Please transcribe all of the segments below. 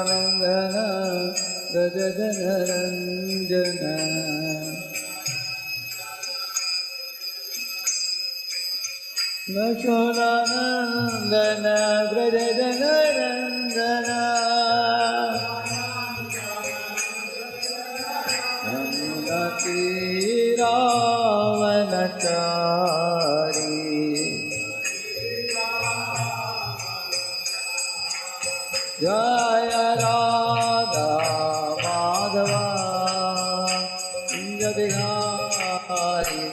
Yashodanandana Vraja Janaranjana Yashodanandana Vraja Janaranjana Namati Ravanachari Jaya Radha Madhava Jabihari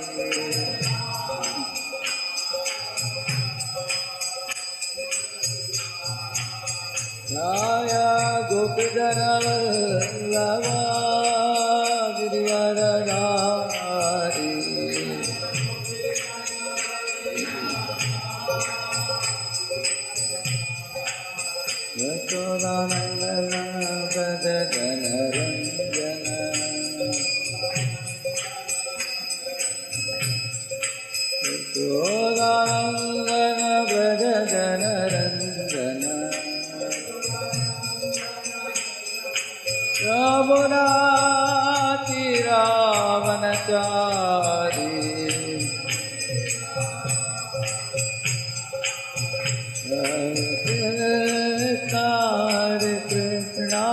Jaya Gopidhara Vallabha Giridharadhari Yashodanandana Vraja Janaranjana Yashodanandana Vraja Janaranjana Raghunati Ravanachari Hare Krishna,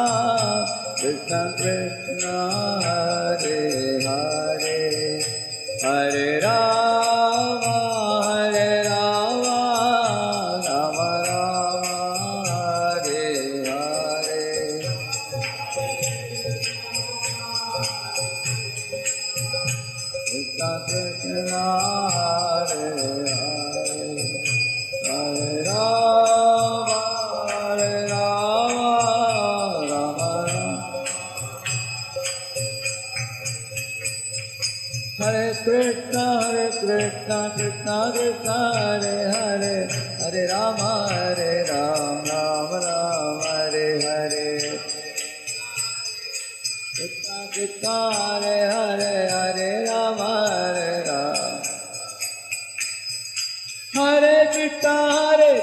Krishna Krishna, Hare Hare, Hare Rama, Hare Rama, Rama Rama, Hare Hare. Krishna Krishna, Hare Hare, Hare Rama, Hare Rama, Rama Rama. Hare Krishna, Krishna Krishna, Hare Hare, Hare Rama, Rama Rama, Hare Hare. Krishna Krishna, Hare Hare, Hare Rama, Rama. Hare Krishna,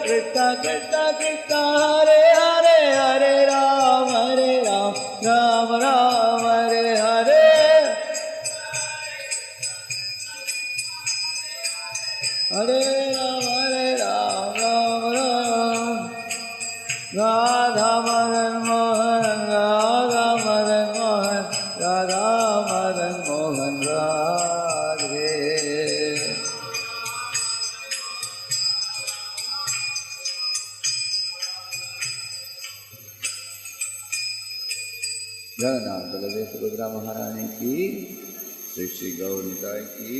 Krishna Krishna, Hare Hare, Hare Rama, Rama Rama, Hare Hare. Hare Rama, Rama Rama. Radha Madan Mohan, Radha Madan Mohan, Radha Madan Mohan, Radhe. Jagannath Baldev Subhadra महारानी की, श्री श्री गौर निताय की,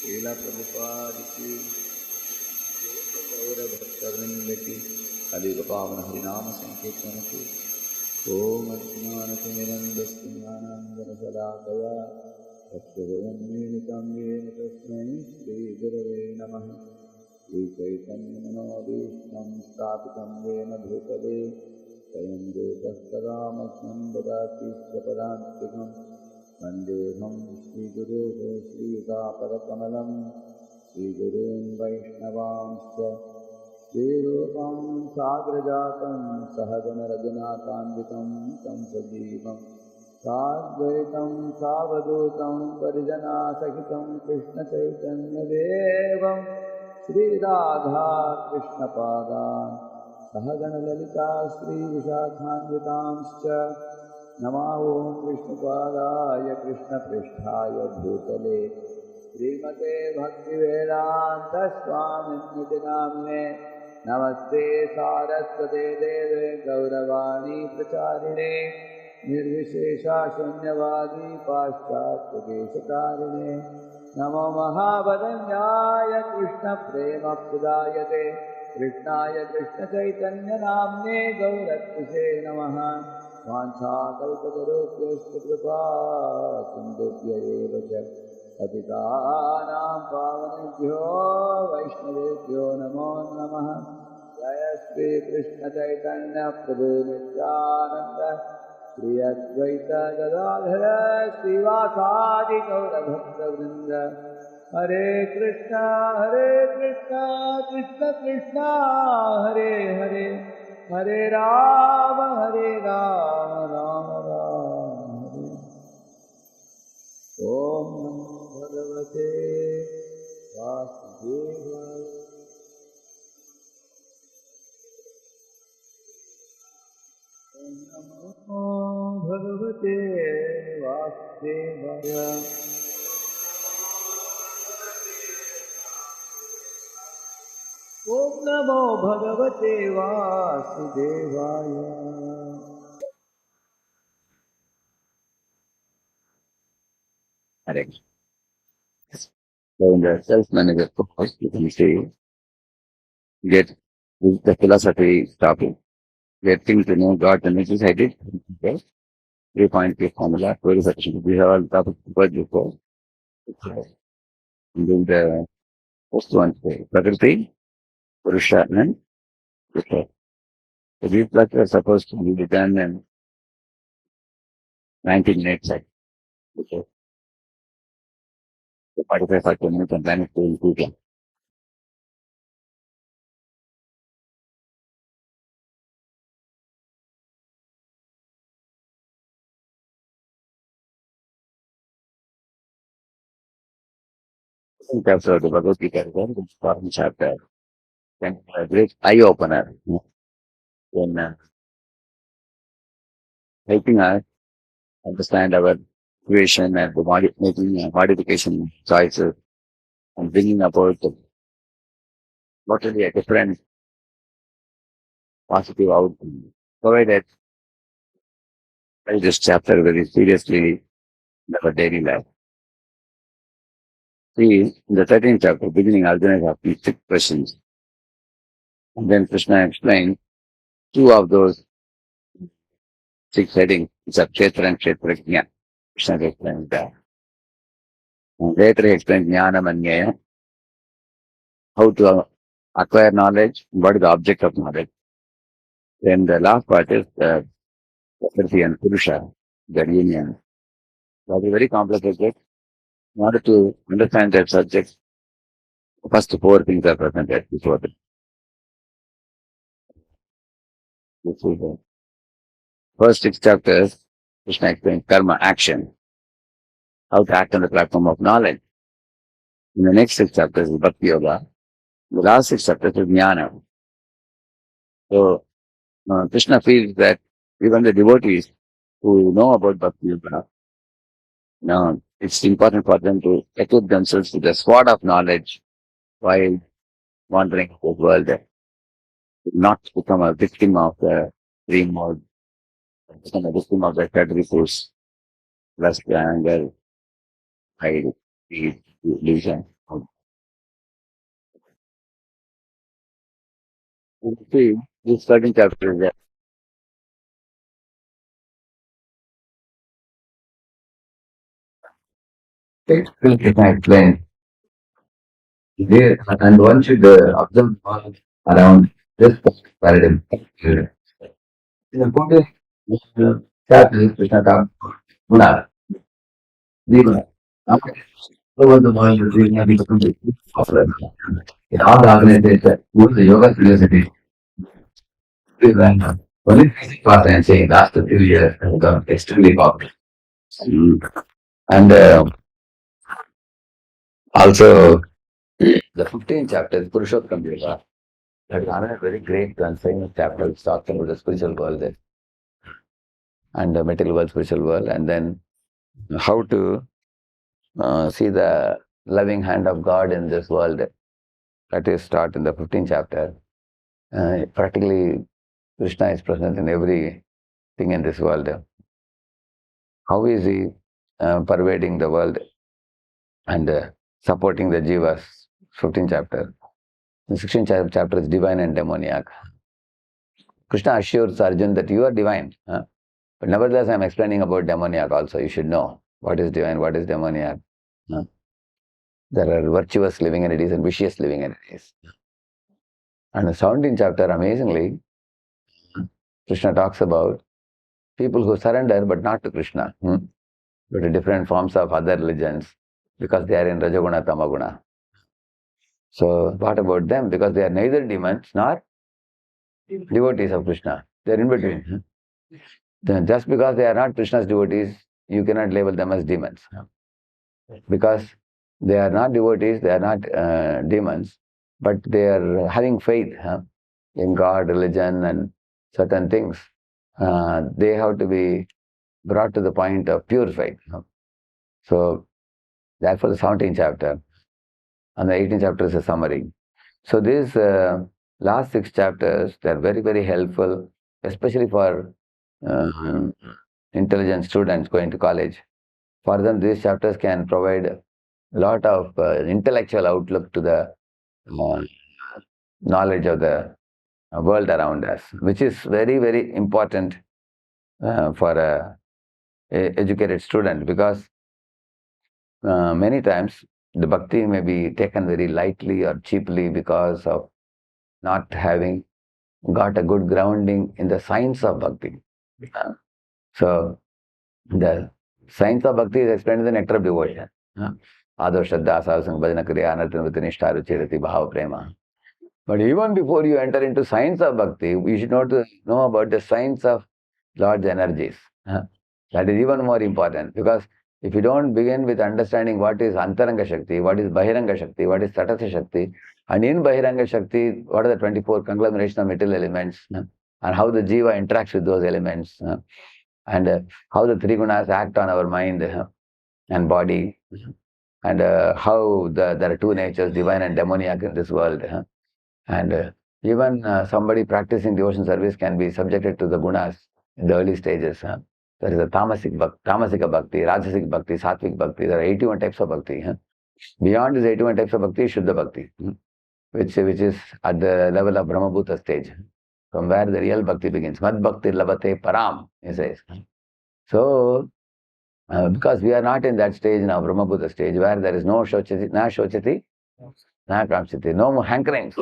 लीला प्रभुपाद की, गौर भक्तवृंद की, कलियुग पावन हरिनाम संकीर्तन की। ओम अज्ञानतिमिरन्धस्य ज्ञानाञ्जनशलाकया चक्षुरुन्मीलितं येन तस्मै श्रीगुरवे नमः। श्रीचैतन्यमनोभीष्टं स्थापितं येन भूतले स्वयं रूपस्तदामह्यं ददाति स्वपदान्तिकं। वन्देऽहं श्रीगुरोः श्रीयुतापदकमलं श्रीगुरून् वैष्णवांश्च श्रीरूपं साग्रजातं सहगणरघुनाथान्वितं तं सजीवं साद्वैतं सावधूतं परिजनासहितं कृष्णचैतन्यदेवं श्रीराधा कृष्णपादान् सहगणललिता श्रीविशाखान्वितांश्च नमः। ॐ विष्णुपादाय कृष्णपृष्ठाय भूतले श्रीमते भक्तिवेदान्तस्वामिन्निति नाम्ने नमस्ते सारस्वते देवे गौरवाणी प्रचारिणे निर्विशेषशून्यवादी पाश्चात्यदेशकारिणे नमो महावदन्याय कृष्णप्रेमप्रदायते कृष्णाय कृष्णचैतन्यनाम्ने गौरत्विषे नमः। वाञ्छाकल्पतरुभ्यश्च कृपा सिन्धुभ्य एव च पतितानां पावनेभ्यो वैष्णवेभ्यो नमो नमः। जय श्री कृष्ण चैतन्य प्रभु नित्यानंद श्री अद्वैत गदाधर श्रीवासादि गौरभक्तवृंद। हरे कृष्णा कृष्ण कृष्ण हरे हरे, हरे Ram Bhagavate Vasudevaya. Om Namo Bhagavate Vasudevaya. Hare Krishna. So in the self-manager course, you can see, get the philosophy topic, getting to know God and necessity. Okay. 3-point formula, very sufficient. We have all topics covered before. And then the first one, Prakriti, Purusha, and Vishwa. So these classes are supposed to be done in 19 minutes. Okay. So 45 minutes and then it will be done. In terms of the Bhagavad Gita, the foreign chapter, then a great eye-opener in helping us understand our situation and the making modification choices and bringing about totally a different positive outcome. Provided this chapter very seriously in our daily life. See, in the 13th chapter, beginning, Arjuna is asking 6 questions. And then Krishna explained 2 of those 6 headings, which are Ksetra and Kshetrajna. Krishna explained that. And later he explained Jnana Manyaya, how to acquire knowledge, what is the object of knowledge. Then the last part is the Prakriti and Purusha, the union. That is very complicated. In order to understand that subject, first 4 things are presented before the first 6 chapters. Krishna explains karma, action, how to act on the platform of knowledge. In the next 6 chapters is Bhakti Yoga. The last 6 chapters is Jnana. So Krishna feels that even the devotees who know about Bhakti Yoga, it's important for them to equip themselves with the sword of knowledge while wandering the world, not become a victim of the dream mode, become a victim of the third force, lust, anger, pride, greed, illusion. See, this 13th chapter is there. Krishna explains there, and one should observe all around this paradigm. In the 14th chapter, Krishna talks about Guna. Guna. Over the world, we have become the popular. In all the organizations, both the yoga philosophy, we went on. Only basic part I'm saying last few years has become extremely popular. And also, the 15th chapter is Purushottam Yoga. That is another very great and famous chapter which talks about the spiritual world and the material world, spiritual world, and then how to see the loving hand of God in this world. That is taught in the 15th chapter. Practically, Krishna is present in everything in this world. How is he pervading the world and supporting the jivas? 15th chapter. The 16th chapter is divine and demoniac. Krishna assures Arjuna that you are divine. But nevertheless, I am explaining about demoniac also. You should know what is divine, what is demoniac. There are virtuous living entities and vicious living entities. And the 17th chapter, amazingly, Krishna talks about people who surrender but not to Krishna, but to different forms of other religions because they are in Rajaguna, Tamaguna. So what about them? Because they are neither demons nor devotees of Krishna. They are in between. Then just because they are not Krishna's devotees, you cannot label them as demons. Because They are not devotees, they are not demons, but they are having faith in God, religion, and certain things. They have to be brought to the point of pure faith. So, therefore, the 17th chapter and the 18th chapter is a summary. So, these last 6 chapters, they are very, very helpful, especially for uh, intelligent students going to college. For them, these chapters can provide a lot of intellectual outlook to the knowledge of the world around us, which is very, very important for a educated student, because many times the bhakti may be taken very lightly or cheaply because of not having got a good grounding in the science of bhakti. So, the science of bhakti is explained in the nectar of devotion. Ado Shraddha Savasang Bhajana Kriya Anarthan Vitanishta Ruchirati Bhava Prema. But even before you enter into science of bhakti, you should know about the science of Lord's energies. That is even more important, because if you don't begin with understanding what is Antaranga Shakti, what is Bahiranga Shakti, what is Tatastha Shakti, and in Bahiranga Shakti, what are the 24 conglomeration of material elements, and how the Jiva interacts with those elements, and how the three gunas act on our mind and body, and how there are two natures, divine and demoniac, in this world. And even somebody practicing devotion service can be subjected to the gunas in the early stages. There is a tamasika bhakti, rajasic bhakti, sattvic bhakti. There are 81 types of bhakti. Beyond these 81 types of bhakti, Shuddha bhakti, which is at the level of Brahmabhuta stage, from where the real bhakti begins. Mad bhakti labate param, he says. So, because we are not in that stage now, Brahmabhuta stage, where there is no shochati, na kramshati, no more hankerings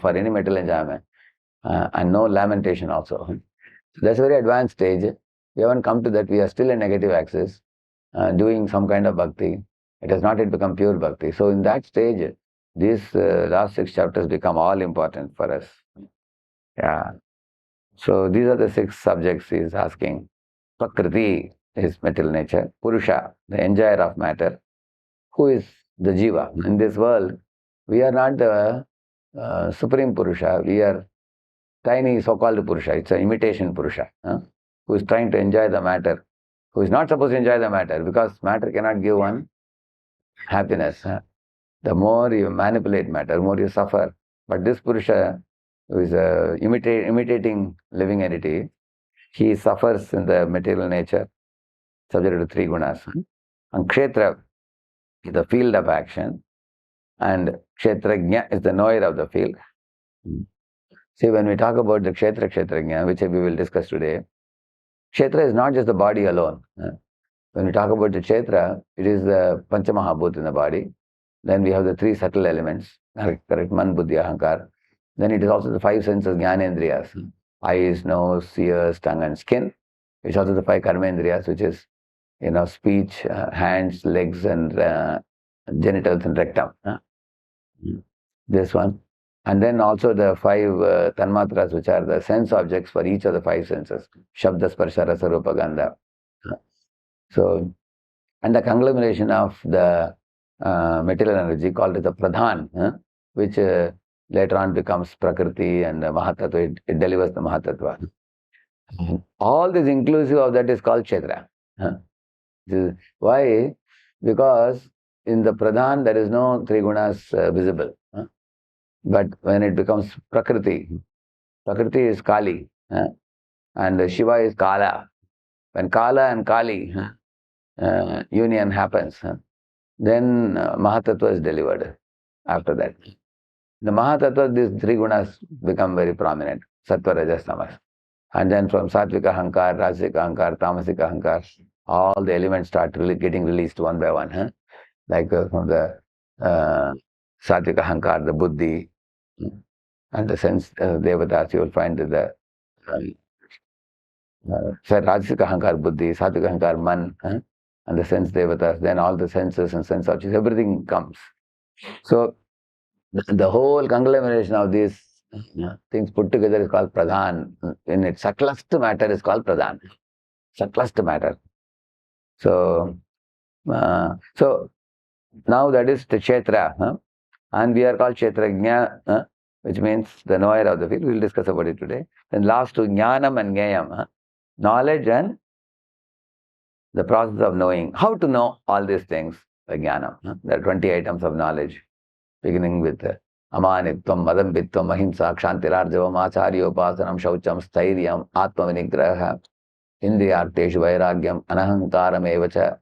for any material enjoyment, and no lamentation also. So that's a very advanced stage. We haven't come to that. We are still in negative axis, doing some kind of bhakti. It has not yet become pure bhakti. So in that stage, these last 6 chapters become all important for us. Yeah. So these are the 6 subjects he is asking. Prakriti is material nature. Purusha, the enjoyer of matter. Who is the Jiva? In this world, we are not the Supreme Purusha. We are tiny so-called Purusha. It's an imitation Purusha, who is trying to enjoy the matter, who is not supposed to enjoy the matter, because matter cannot give one happiness. The more you manipulate matter, the more you suffer. But this Purusha, who is imitating living entity, he suffers in the material nature, subject to 3 gunas. And Ksetra is the field of action, and Kshetrajna is the knower of the field. See, when we talk about the Kshetrajna, which we will discuss today, Kshetra is not just the body alone. When we talk about the Kshetra, it is the Panchamahabhut in the body. Then we have the 3 subtle elements, correct, Man, Buddhi, Ahankar. Then it is also the 5 senses, Jnanendriyas, eyes, nose, ears, tongue, and skin. It's also the 5 Karmendriyas, which is, speech, hands, legs, and genitals and rectum. This one. And then also the 5 tanmatras, which are the sense objects for each of the 5 senses. Shabda, Sparsha, Rasa, Rupa, Gandha. So, and the conglomeration of the material energy called as the Pradhan, which later on becomes Prakriti and Mahatattva. It delivers the Mahatattva. All this inclusive of that is called Kshetra. Why? Because in the Pradhan there is no 3 gunas visible. But when it becomes Prakriti, Prakriti is Kali, and Shiva is Kala. When Kala and Kali union happens, then Mahatattva is delivered after that. The Mahatattva, these 3 gunas become very prominent, Sattva, Rajas, Tamas. And then from Sattvika Ahankar, Rajasika Ahankar, Tamasika Ahankar, all the elements start really getting released one by one. Like from the Sattvika Ahankar, the Buddhi, and the sense devatas, you will find the Rajasika Ahankar, Buddhi, Sattvika Ahankar, Man, and the sense devatas, then all the senses and sense objects, everything comes. So the whole conglomeration of these things put together is called Pradhan. In its subtlest matter is called Pradhan. Subtlest matter. So Now that is the Ksetra. And we are called Kshetrajna, which means the knower of the field. We will discuss about it today. Then last two, Jnanam and Jnayam. Knowledge and the process of knowing. How to know all these things? Jnanam. There are 20 items of knowledge, beginning with Amanitvam, Madambitvam, Ahimsa, Kshantirarjavam, Acharyopasanam, Shaucham, Stairyam, Atmavinigraha, Indriyarteshu, Vairagyam, Anahankaram evacha,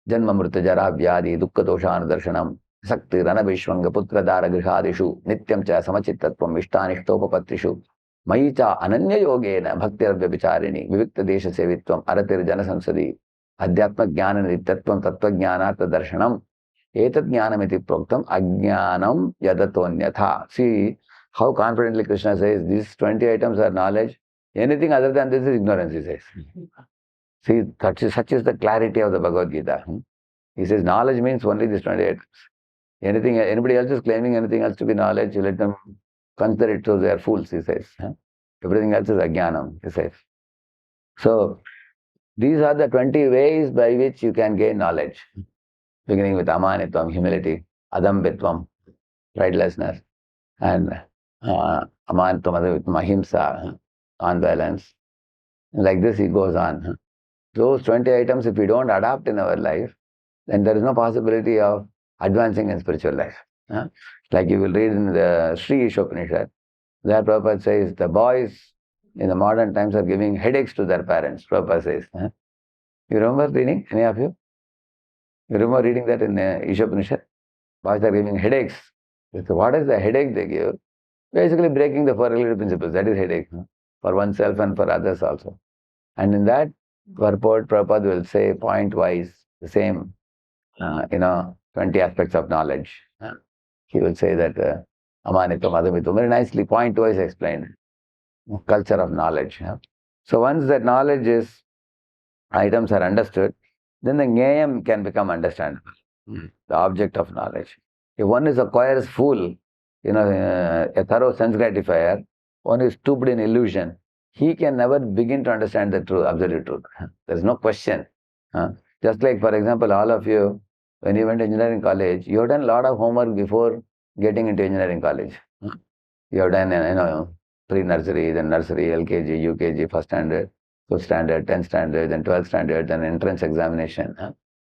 Janma Mritajara Vyadi, Dukkha Doshan Darshanam, Sakti Ranavishwanga Putra Dara Grihadishu, Nityam Cha Samachittatvam, Ishtanishtopapatishu, Maicha Ananya Yogena, Bhaktir Vyavicharini, Vivikta Desha Sevitvam, Aratir Jana Samsadi, Adhyatma Jnana Nityatvam, Tattva Jnanartha Darshanam, Etat Jnanamiti Proktam, Ajnanam Yadatonyatha. See how confidently Krishna says these 20 items are knowledge. Anything other than this is ignorance, he says. See, such is the clarity of the Bhagavad Gita. He says knowledge means only these 20 items. Anybody else is claiming anything else to be knowledge, you let them consider it so they are fools, he says. Everything else is ajnanam, he says. So, these are the 20 ways by which you can gain knowledge. Beginning with amanitvam, humility, adambitvam, pridelessness, and amanitvam, ahimsa, non-violence. Like this he goes on. Those 20 items, if we don't adapt in our life, then there is no possibility of advancing in spiritual life. Like you will read in the Sri Ishopanishad, there Prabhupada says the boys in the modern times are giving headaches to their parents, Prabhupada says. You remember reading, any of you? You remember reading that in Ishopanishad? Boys are giving headaches. So what is the headache they give? Basically breaking the four related principles, that is headache, for oneself and for others also. And in that purport, Prabhupada will say point-wise the same, 20 aspects of knowledge. He will say that Amanitam, Adamitam, very nicely point-wise explained. Culture of knowledge. So once that knowledge items are understood, then the Jnayam can become understandable, the object of knowledge. If one acquires full, a thorough sense gratifier, one is stooped in illusion, he can never begin to understand the truth, absolute truth. There is no question. Just like, for example, all of you, when you went to engineering college, you have done a lot of homework before getting into engineering college. You have done, pre-nursery, then nursery, LKG, UKG, first standard, 5th standard, 10th standard, then 12th standard, then entrance examination,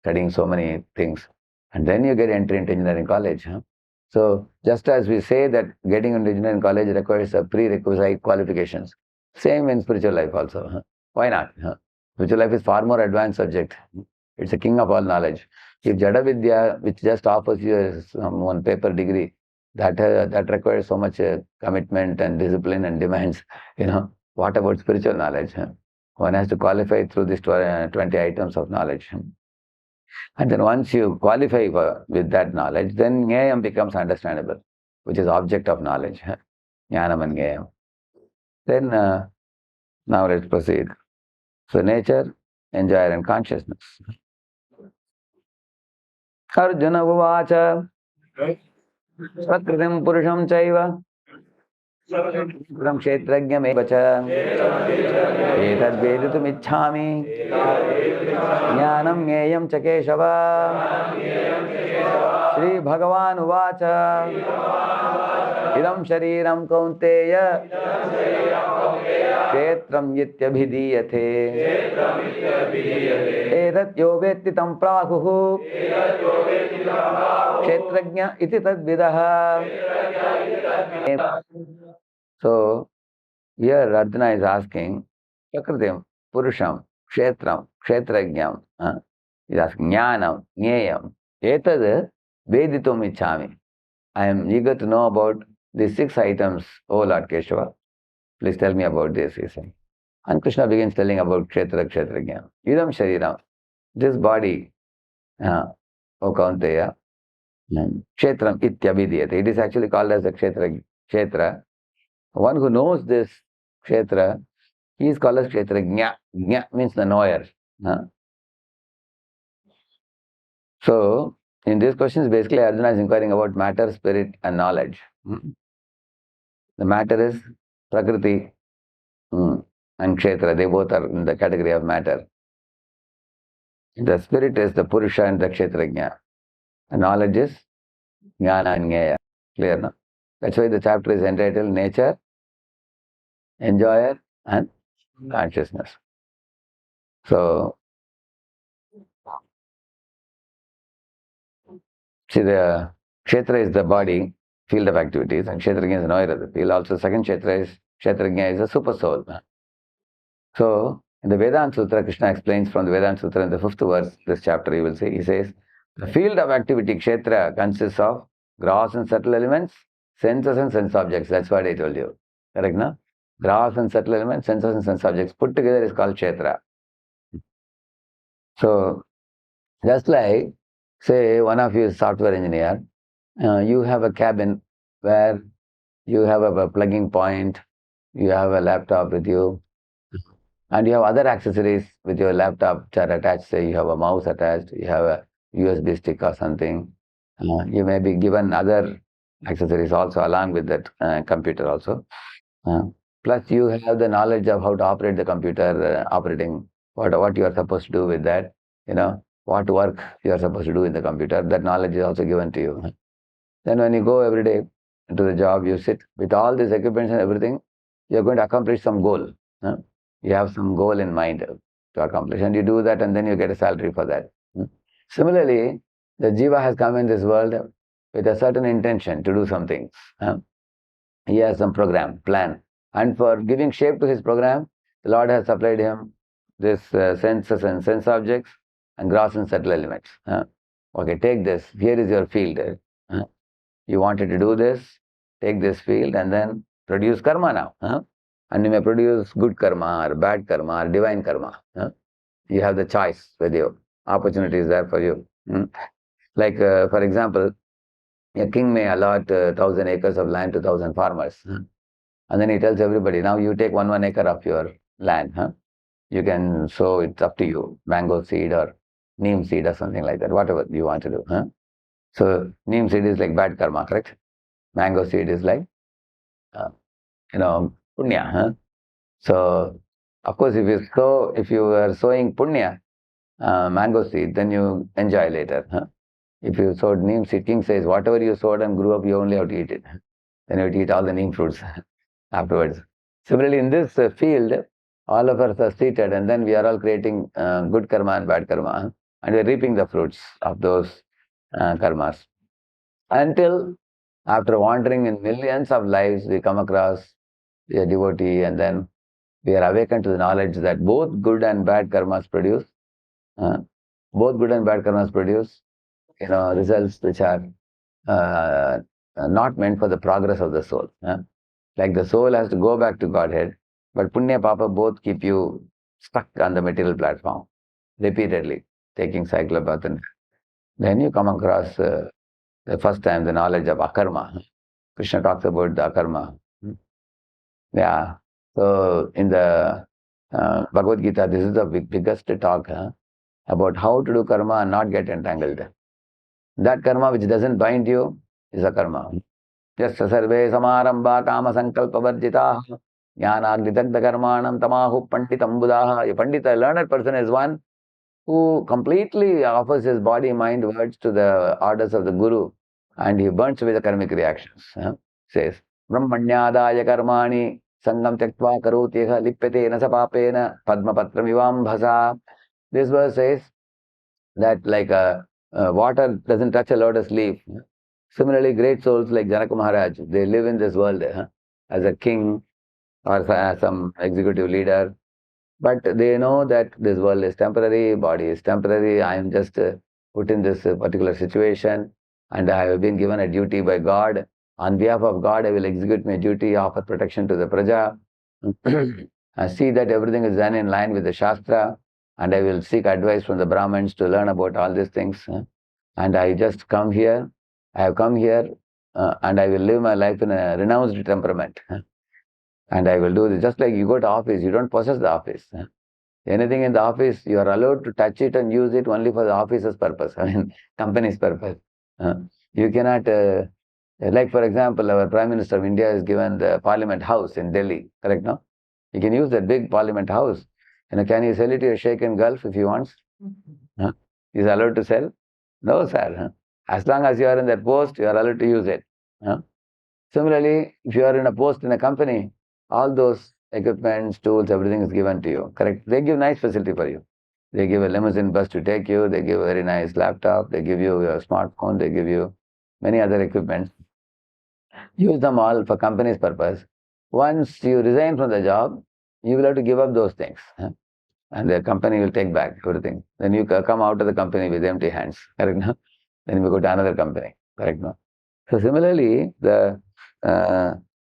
studying so many things. And then you get entry into engineering college. So, just as we say that getting into engineering college requires a prerequisite qualifications, same in spiritual life also. Why not? Spiritual life is far more advanced subject. It's a king of all knowledge. If Jada Vidya, which just offers you one paper degree, that requires so much commitment and discipline and demands, what about spiritual knowledge? One has to qualify through these 20 items of knowledge. And then once you qualify with that knowledge, then Jnayam becomes understandable, which is object of knowledge. Jnanam and Jnayam. Then, now let's proceed. So nature, enjoyer and consciousness. Arjuna Uvacha Prakritim Purusham Chaiva Ram Kshetrajnam Evacha Etad Veditum Ichhami Jnanam Jnayam Chakeshava Shri Bhagavan Uvacha Idam Shariram Kaunteya Kshetram Yityabhidiyate Edat Yovetti Tam Prahuhu Kshetrajna iti tadvidaha. So, here Arjuna is asking, Prakritim, Purusham, Kshetram, Kshetrajnam, he is asking, Jnanam, Jnayam, Etad Veditum Ichhami. I am eager to know about these 6 items, O Lord Keshava. Please tell me about this, he said. And Krishna begins telling about Kshetra, Kshetrajnam. Idam Shariram, this body, O Kaunteya, Kshetram ityabhidiyate. It is actually called as the Kshetra. One who knows this Kshetra, he is called as Kshetrajna. Jna means the knower. So, in these questions, basically Arjuna is inquiring about matter, spirit and knowledge. The matter is Prakriti and Kshetra. They both are in the category of matter. The spirit is the Purusha and the Kshetrajna. And knowledge is jnana and jnaya. Clear, no? That's why the chapter is entitled Nature, Enjoyer, and Consciousness. So, see, the Ksetra is the body, field of activities, and Kshetrajna is the knower of the field. Also, second Kshetrajna is a super soul. So, in the Vedanta Sutra, Krishna explains from the Vedanta Sutra in the 5th verse, this chapter you will see, he says, the field of activity, Kshetra, consists of gross and subtle elements, senses and sense objects. That's what I told you. Correct, no? Gross and subtle elements, senses and sense objects put together is called Kshetra. So, just like, say, one of you is software engineer, you have a cabin where you have a plugging point, you have a laptop with you, and you have other accessories with your laptop which are attached. Say you have a mouse attached, you have a USB stick or something. You may be given other accessories also along with that computer also. Plus you have the knowledge of how to operate the computer, operating, what you are supposed to do with that, what work you are supposed to do in the computer. That knowledge is also given to you. Then when you go every day to the job, you sit with all these equipments and everything, you're going to accomplish some goal. You have some goal in mind to accomplish, and you do that, and then you get a salary for that. Similarly, the jiva has come in this world with a certain intention to do something. He has some program, plan, and for giving shape to his program, the Lord has supplied him this senses and sense objects and gross and subtle elements. Okay, take this. Here is your field. You wanted to do this, take this field and then produce karma now. And you may produce good karma or bad karma or divine karma. You have the choice with you. Opportunity is there for you. Like, for example, a king may allot 1,000 acres of land to 1,000 farmers. And then he tells everybody, now you take one acre of your land. You can sow, it's up to you, mango seed or neem seed or something like that, whatever you want to do. So neem seed is like bad karma, correct? Mango seed is like, punya. So, of course, if you are sowing punya, mango seed, then you enjoy later. If you sowed neem seed, king says, whatever you sowed and grew up, you only have to eat it. Then you have to eat all the neem fruits afterwards. Similarly, in this field, all of us are seated, and then we are all creating good karma and bad karma, and we are reaping the fruits of those karmas. Until after wandering in millions of lives, we come across a devotee, and then we are awakened to the knowledge that both good and bad karmas produce results which are not meant for the progress of the soul. Like the soul has to go back to Godhead, but Punya Papa both keep you stuck on the material platform repeatedly, taking cycle of birth. Then you come across the first time the knowledge of akarma. Krishna talks about the akarma. Yeah. So in the Bhagavad Gita, this is the biggest talk about how to do karma and not get entangled. That karma which doesn't bind you is a karma. Yasya sarve samarambha kama sankalpa varjitaha jnanagnidagdha karmanam tamahu panditam buddhaha. A pandita, a learned person, is one who completely offers his body, mind, words to the orders of the Guru, and he burns away the karmic reactions. Says, Brahmanyadaya karmani sangam tyaktva karotyeha lipyate na sapapena padmapatram ivam bhasa. This verse says that like water doesn't touch a lotus leaf. Similarly, great souls like Janaka Maharaj, they live in this world as a king or as some executive leader. But they know that this world is temporary, body is temporary. I am just put in this particular situation, and I have been given a duty by God. On behalf of God, I will execute my duty, offer protection to the praja, I see that everything is done in line with the Shastra, and I will seek advice from the Brahmins to learn about all these things. And I just come here, I have come here, and I will live my life in a renounced temperament. And I will do this. Just like you go to office, you don't possess the office. Anything in the office, you are allowed to touch it and use it only for the office's purpose, company's purpose. You cannot, like for example, our Prime Minister of India is given the Parliament House in Delhi, correct, no? You can use that big Parliament House. Can you sell it to a Sheikh in Gulf if he wants? He's allowed to sell? No, sir. As long as you are in that post, you are allowed to use it. Similarly, if you are in a post in a company, all those equipments, tools, everything is given to you. Correct? They give nice facility for you. They give a limousine bus to take you. They give a very nice laptop. They give you a smartphone. They give you many other equipments. Use them all for company's purpose. Once you resign from the job, you will have to give up those things. And the company will take back everything. Then you come out of the company with empty hands. Correct? No? Then you go to another company. Correct? No? So similarly, the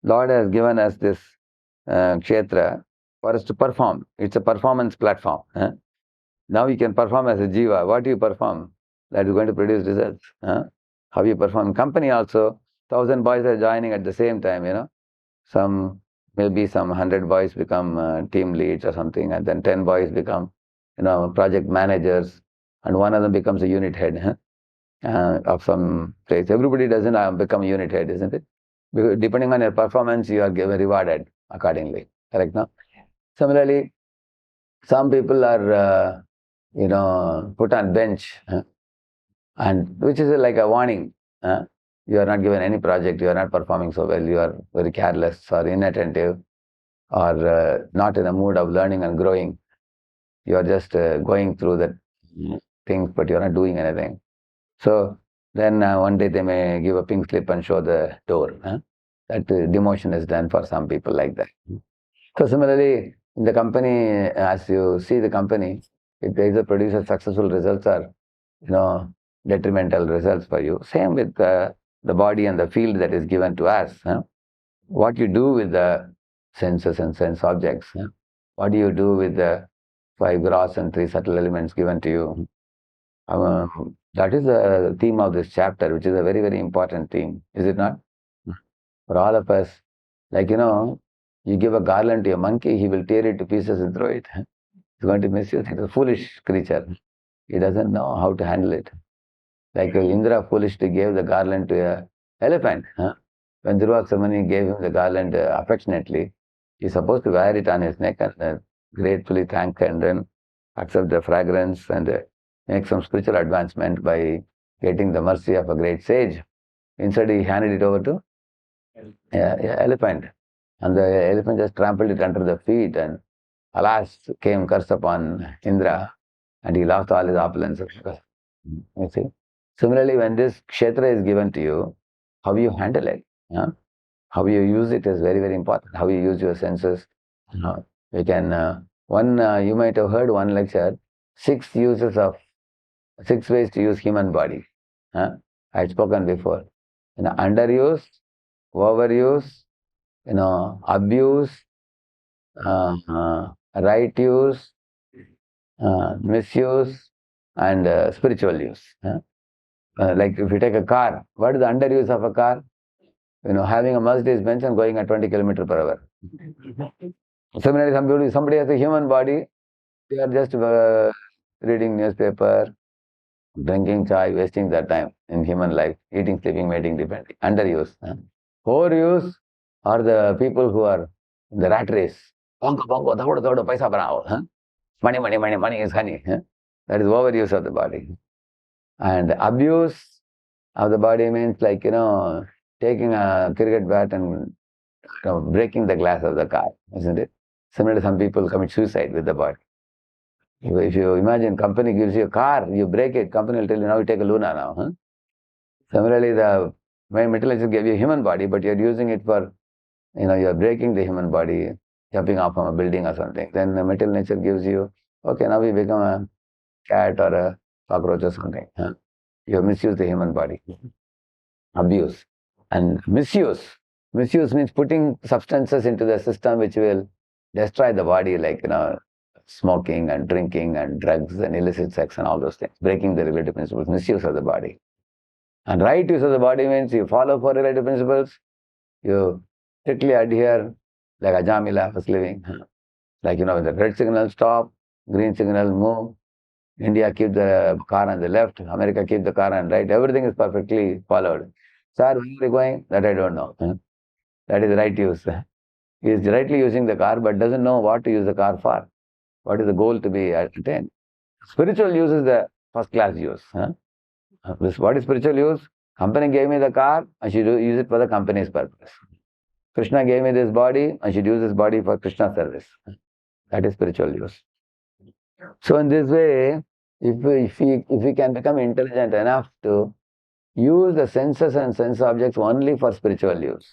Lord has given us this Ksetra for us to perform. It's a performance platform. Now you can perform as a jiva. What do you perform? That is going to produce results. How you perform. Company also, 1,000 boys are joining at the same time, Maybe some 100 boys become team leads or something, and then 10 boys become, project managers, and one of them becomes a unit head of some place. Everybody doesn't become a unit head, isn't it? Because depending on your performance, you are given rewarded accordingly. Correct, no? Similarly, some people are, put on bench, and which is like a warning. You are not given any project, you are not performing so well, you are very careless or inattentive, or not in a mood of learning and growing. You are just going through the things, but you are not doing anything. So then one day they may give a pink slip and show the door. That demotion is done for some people like that. So similarly, in the company, as you see the company, if there is a producer, successful results are, detrimental results for you. Same with the body and the field that is given to us. What you do with the senses and sense objects. What do you do with the 5 gross and 3 subtle elements given to you? That is the theme of this chapter, which is a very, very important theme, is it not? For all of us, like, you give a garland to a monkey, he will tear it to pieces and throw it. He's going to misuse it. It's a foolish creature. He doesn't know how to handle it. Like Indra foolishly gave the garland to an elephant. When Durvasamani gave him the garland affectionately, he's supposed to wear it on his neck and gratefully thank and then accept the fragrance and make some spiritual advancement by getting the mercy of a great sage. Instead, he handed it over to elephant. And the elephant just trampled it under the feet, and alas, came curse upon Indra, and he lost all his opulences. You see? Similarly, when this Ksetra is given to you, how you handle it, how you use it is very, very important. How you use your senses. You can, you might have heard one lecture, 6 ways to use human body. I had spoken before. Underuse, overuse, abuse, right use, misuse, and spiritual use. Like if you take a car, what is the underuse of a car? Having a Mercedes Benz and going at 20 km per hour. Similarly, somebody has a human body, they are just reading newspaper, drinking chai, wasting their time in human life, eating, sleeping, mating, depending. Underuse. Overuse are the people who are in the rat race. Bongo, bongo, daudo, paisa banao. Money is honey. That is overuse of the body. And abuse of the body means like, taking a cricket bat and breaking the glass of the car, isn't it? Similarly, some people commit suicide with the body. If you imagine company gives you a car, you break it, company will tell you, now you take a Luna now. Similarly, the mental nature gave you a human body, but you're using it for, you're breaking the human body, jumping off from a building or something. Then the mental nature gives you, okay, now we become a cat or a cockroach or something. You have misused the human body. Abuse. And misuse. Misuse means putting substances into the system which will destroy the body, like, smoking and drinking and drugs and illicit sex and all those things. Breaking the relative principles, misuse of the body. And right use of the body means you follow 4 relative principles, you strictly adhere, like Ajamila was living. Like, when the red signal stop, green signal move, India keep the car on the left, America keep the car on right, everything is perfectly followed. Sir, where are you going? That I don't know. That is right use. He is rightly using the car but doesn't know what to use the car for. What is the goal to be attained? Spiritual use is the first class use. What is spiritual use? Company gave me the car, I should use it for the company's purpose. Krishna gave me this body, I should use this body for Krishna service. That is spiritual use. So in this way, if we can become intelligent enough to use the senses and sense objects only for spiritual use,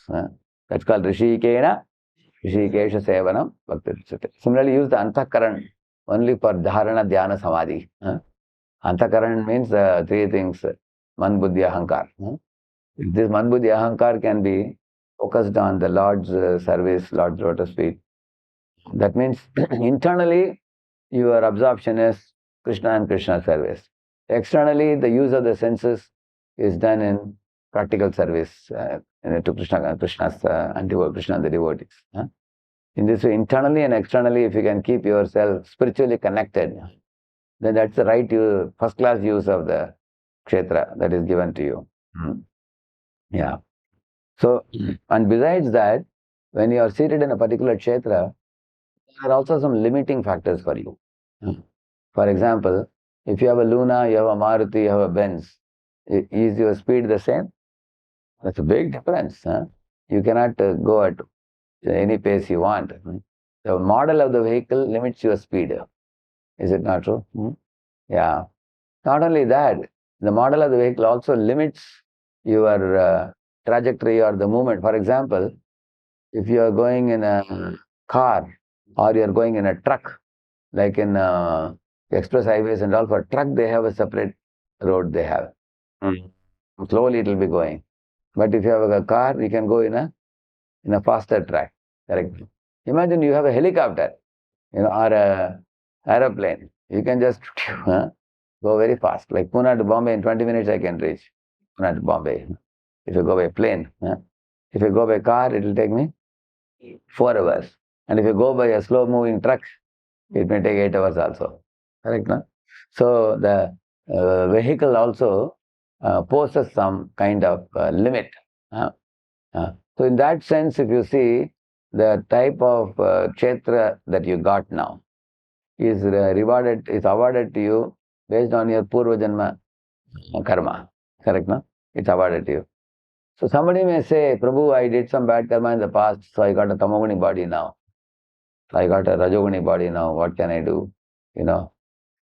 that's called Rishikena, Rishikesha Sevanam, Bhakti. Similarly, use the Antakaran only for Dharana, Dhyana, Samadhi. Antakaran means three things, Man, Buddhi, Ahankar. If this Man, Buddhi, Ahankar can be focused on the Lord's service, Lord's lotus feet, that means internally your absorption is Krishna and Krishna service. Externally, the use of the senses is done in practical service to Krishna, Krishna's and Krishna and the devotees. In this way, internally and externally, if you can keep yourself spiritually connected, then that's the right use, first class use of the Ksetra that is given to you. Yeah. So, and besides that, when you are seated in a particular Ksetra, there are also some limiting factors for you. For example, if you have a Luna, you have a Maruti, you have a Benz, is your speed the same? That's a big difference. You cannot go at any pace you want. The model of the vehicle limits your speed. Is it not true? Yeah. Not only that, the model of the vehicle also limits your trajectory or the movement. For example, if you are going in a car or you are going in a truck, like in express highways and all, for truck they have a separate road they have. Slowly it will be going. But if you have a car, you can go in a faster track. Correct. Imagine you have a helicopter, or a aeroplane. You can just go very fast. Like Pune to Bombay, in 20 minutes I can reach Pune to Bombay. If you go by plane. If you go by car, it will take me 4 hours. And if you go by a slow moving truck, it may take 8 hours also. Correct, no? So the vehicle also poses some kind of limit. So in that sense, if you see, the type of Kshetra that you got now is awarded to you based on your Purva Janma karma. Correct, no? It's awarded to you. So somebody may say, Prabhu, I did some bad karma in the past, so I got a Tamoguni body now. I got a Rajoguni body now. What can I do?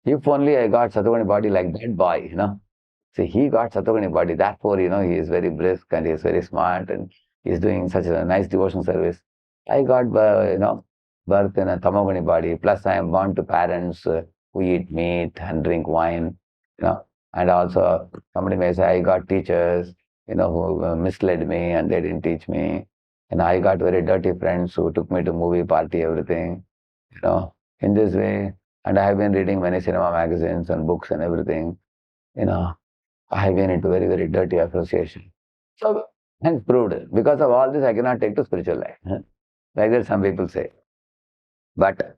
If only I got Satoguni body like that boy, See, he got Satoguni body. Therefore, he is very brisk and he is very smart and he is doing such a nice devotion service. I got, birth in a Tamoguni body. Plus, I am born to parents who eat meat and drink wine, And also, somebody may say, I got teachers, who misled me and they didn't teach me. And I got very dirty friends who took me to movie, party, everything, in this way. And I have been reading many cinema magazines and books and everything, I have been into very, very dirty association. So, hence proved it. Because of all this, I cannot take to spiritual life. Like that some people say. But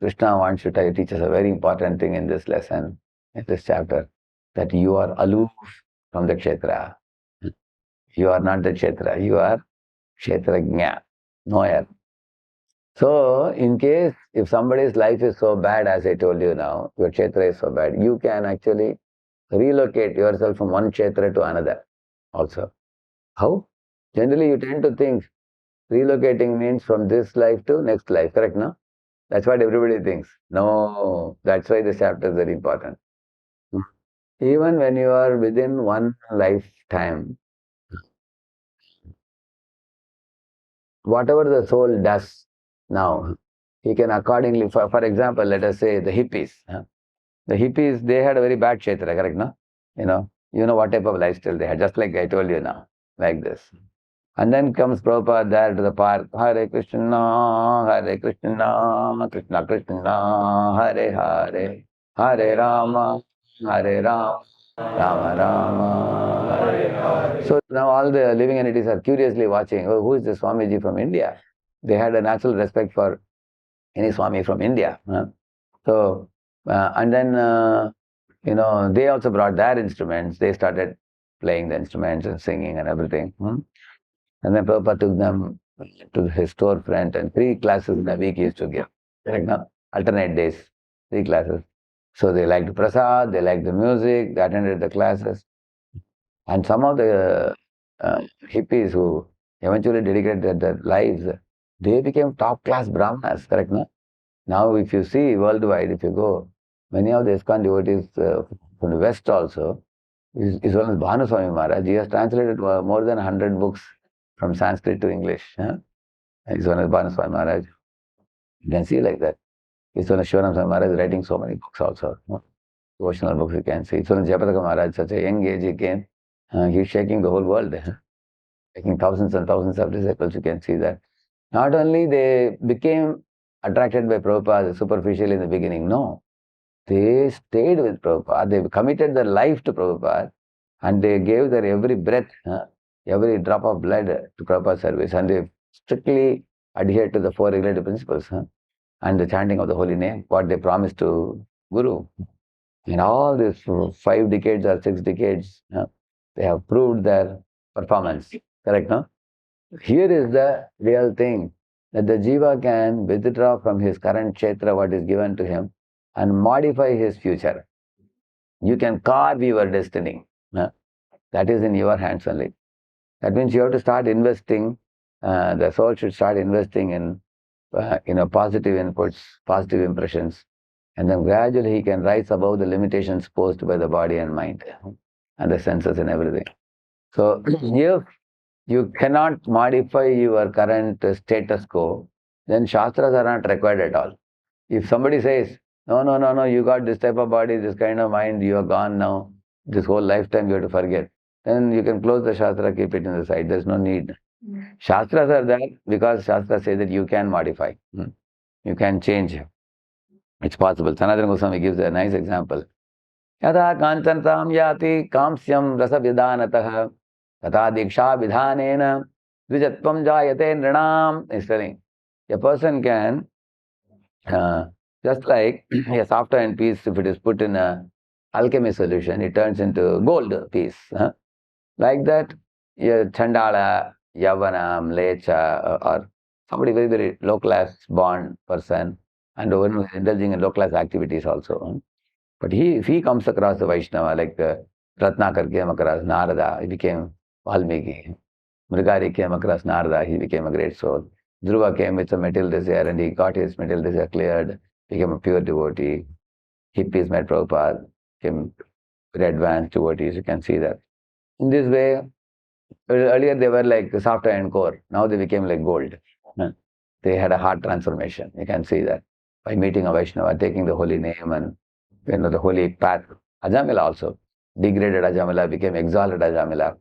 Krishna wants to teach us a very important thing in this lesson, in this chapter, that you are aloof from the Kshetra. You are not the Kshetra, you are Kshetrajna, knower. So, in case if somebody's life is so bad, as I told you now, your Kshetra is so bad, you can actually relocate yourself from one Kshetra to another also. How? Generally, you tend to think relocating means from this life to next life, correct, no? That's what everybody thinks. No, that's why this chapter is very important. Even when you are within one lifetime, whatever the soul does now, he can accordingly, for example, let us say the hippies. The hippies, they had a very bad kshetra, correct, no? You know what type of lifestyle they had, just like I told you now, like this. And then comes Prabhupada there to the park, Hare Krishna, Hare Krishna, Krishna Krishna, Hare Hare, Hare Rama, Hare Rama, Rama Rama, Hare Hare. So now all the living entities are curiously watching, oh, who is this Swamiji from India? They had a natural respect for any Swami from India. So, and then, they also brought their instruments. They started playing the instruments and singing and everything. And then Prabhupada took them to his storefront and 3 classes in a week he used to give. Correct, no? Alternate days, 3 classes. So they liked prasad, they liked the music, they attended the classes. And some of the hippies who eventually dedicated their lives, they became top class brahmanas, correct? No? Now, if you see worldwide, if you go, many of the ISKCON devotees from the West also, is one is Bhanuswami Maharaj. He has translated more than 100 books from Sanskrit to English. He's one is Bhanuswami Maharaj. You can see like that. He's one is Shivanam Swami Maharaj writing so many books also. Devotional books you can see. It's one is Jayapataka Maharaj, such a young age he came. He's shaking the whole world. Taking thousands and thousands of disciples, you can see that. Not only they became attracted by Prabhupada superficially in the beginning, no. They stayed with Prabhupada, they committed their life to Prabhupada, and they gave their every breath, every drop of blood to Prabhupada's service, and they strictly adhered to the four regulative principles, and the chanting of the holy name, what they promised to Guru. In all these 5 decades or 6 decades, they have proved their performance. Correct, no? Here is the real thing, that the jiva can withdraw from his current Ksetra what is given to him and modify his future. You can carve your destiny. That is in your hands only. That means you have to start investing, the soul should start investing in positive inputs, positive impressions, and then gradually he can rise above the limitations posed by the body and mind and the senses and everything. So if you cannot modify your current status quo, then Shastras are not required at all. If somebody says, no, you got this type of body, this kind of mind, you are gone now, this whole lifetime you have to forget, then you can close the Shastra, keep it in the side. There's no need. Shastras are there because Shastras say that you can modify. You can change. It's possible. Sanatana Goswami gives a nice example. Yatha kanchantam yati kamsyam rasa vidanatah tata diksha vidhanena dvijatvam jayate nrinam. He's telling, a person can, just like a soft iron piece, if it is put in a alchemy solution, it turns into gold piece. Like that, a Chandala, Yavanam, Lecha, or somebody very, very low class born person, and one who is indulging in low class activities also. But if he comes across the Vaishnava, like Ratnakar came across Narada, he became Valmiki. Mrigari came across Narada, he became a great soul. Dhruva came with some material desire and he got his material desire cleared, became a pure devotee. Hippies met Prabhupada, became very advanced devotees, you can see that. In this way, earlier they were like soft iron core, now they became like gold. They had a heart transformation, you can see that. By meeting a Vaishnava, taking the holy name and the holy path. Ajamila also, degraded Ajamila became exalted Ajamila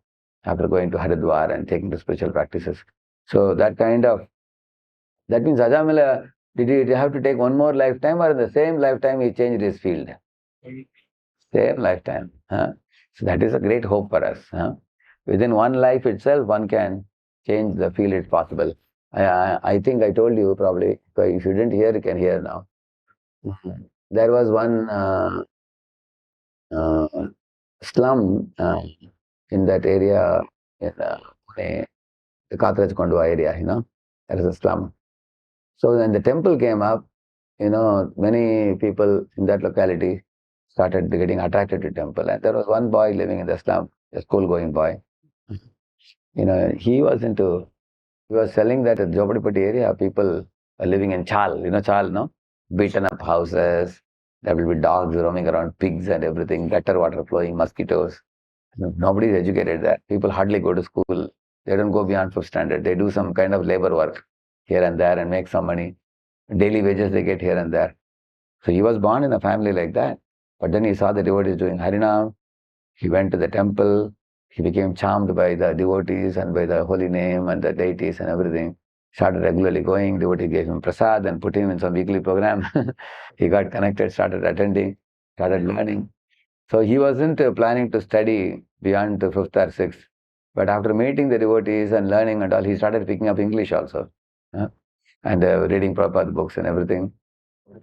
after going to Haridwar and taking the spiritual practices. So that means Ajamila, did he have to take one more lifetime, or in the same lifetime he changed his field? Same lifetime. So that is a great hope for us. Within one life itself, one can change the field if possible. I think I told you probably, if you didn't hear, you can hear now. There was one slum in that area, in Pune, the Katraj Kondwa area, there is a slum. So when the temple came up, many people in that locality started getting attracted to temple. And there was one boy living in the slum, a school-going boy. He was selling that at Jopatipatti area, people are living in chal, chal, no? Beaten up houses, there will be dogs roaming around, pigs and everything, gutter water flowing, mosquitoes. Nobody is educated there. People hardly go to school. They don't go beyond 5th standard. They do some kind of labor work here and there and make some money. Daily wages they get here and there. So he was born in a family like that. But then he saw the devotees doing Harinam. He went to the temple. He became charmed by the devotees and by the holy name and the deities and everything. Started regularly going. Devotee gave him prasad and put him in some weekly program. He got connected, started attending, started learning. So he wasn't planning to study beyond the 5th or 6th. But after meeting the devotees and learning and all, he started picking up English also. And reading Prabhupada books and everything.